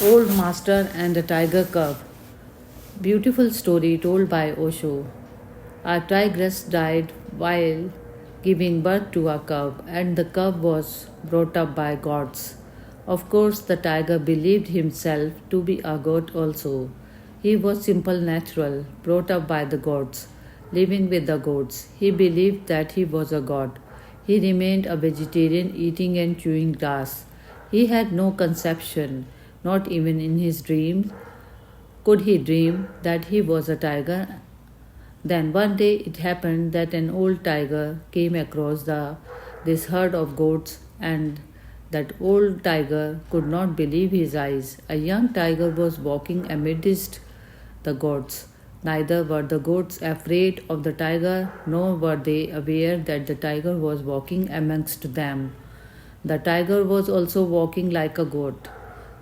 Old Master and the Tiger Cub. Beautiful story told by Osho. A tigress died while giving birth to a cub, and the cub was brought up by gods. Of course, the tiger believed himself to be a god also. He was simple, natural, brought up by the gods, living with the gods. He believed that he was a god. He remained a vegetarian, eating and chewing grass. He had no conception, not even in his dreams, could he dream that he was a tiger. Then one day it happened that an old tiger came across this herd of goats, and that old tiger could not believe his eyes. A young tiger was walking amidst the goats. Neither were the goats afraid of the tiger, nor were they aware that the tiger was walking amongst them. The tiger was also walking like a goat.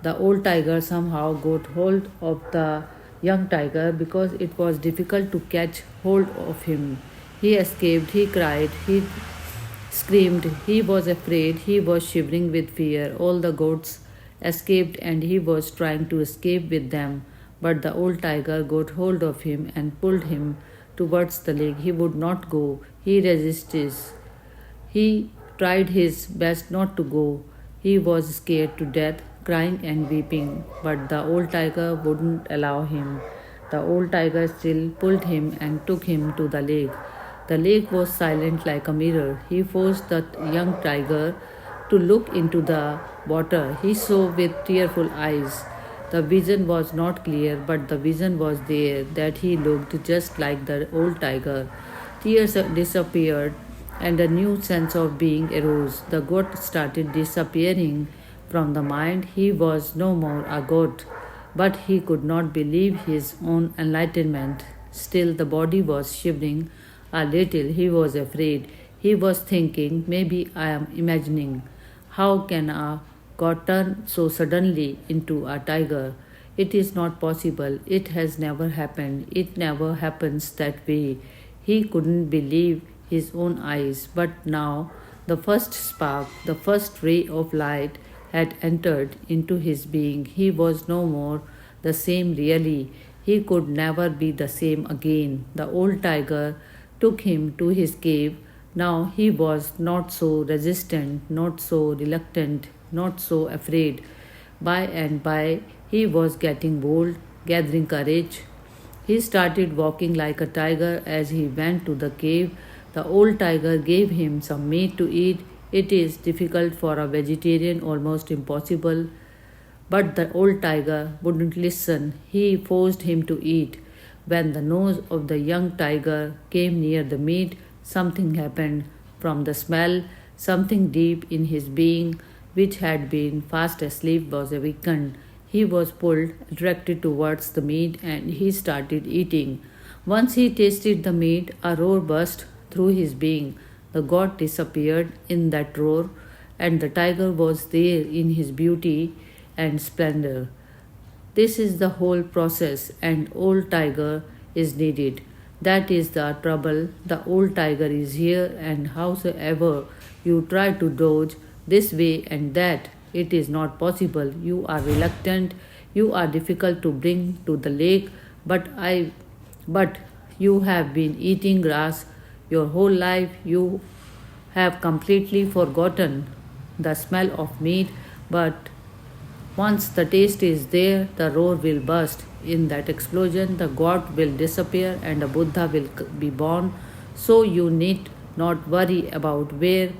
The old tiger somehow got hold of the young tiger because it was difficult to catch hold of him. He escaped, he cried, he screamed, he was afraid, he was shivering with fear. All the goats escaped and he was trying to escape with them. But the old tiger got hold of him and pulled him towards the lake. He would not go. He resisted. He tried his best not to go. He was scared to death, crying and weeping, but the old tiger wouldn't allow him. The old tiger still pulled him and took him to the lake. The lake was silent like a mirror. He forced the young tiger to look into the water. He saw with tearful eyes. The vision was not clear, but the vision was there that he looked just like the old tiger. Tears disappeared, and a new sense of being arose. The goat started disappearing from the mind. He was no more a goat, but he could not believe his own enlightenment. Still, the body was shivering a little. He was afraid. He was thinking, maybe I am imagining. How can a goat turn so suddenly into a tiger? It is not possible. It has never happened. It never happens that way. He couldn't believe his own eyes, but now the first spark, the first ray of light had entered into his being. He was no more the same really. He could never be the same again. The old tiger took him to his cave. Now he was not so resistant, not so reluctant, not so afraid. By and by, he was getting bold, gathering courage. He started walking like a tiger as he went to the cave. The old tiger gave him some meat to eat. It is difficult for a vegetarian, almost impossible. But the old tiger wouldn't listen. He forced him to eat. When the nose of the young tiger came near the meat, something happened. From the smell, something deep in his being, which had been fast asleep, was awakened. He was pulled, attracted towards the meat, and he started eating. Once he tasted the meat, a roar burst through his being. The god disappeared in that roar, and the tiger was there in his beauty and splendor. This is the whole process, and old tiger is needed. That is the trouble. The old tiger is here, and howsoever you try to dodge this way and that, it is not possible. You are reluctant, you are difficult to bring to the lake, but you have been eating grass your whole life. You have completely forgotten the smell of meat, but once the taste is there, the roar will burst. In that explosion, the god will disappear and a Buddha will be born. So you need not worry about where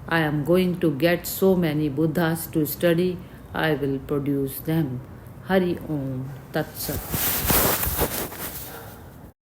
I am going to get so many Buddhas to study. I will produce them. Hari Om Tat Sat.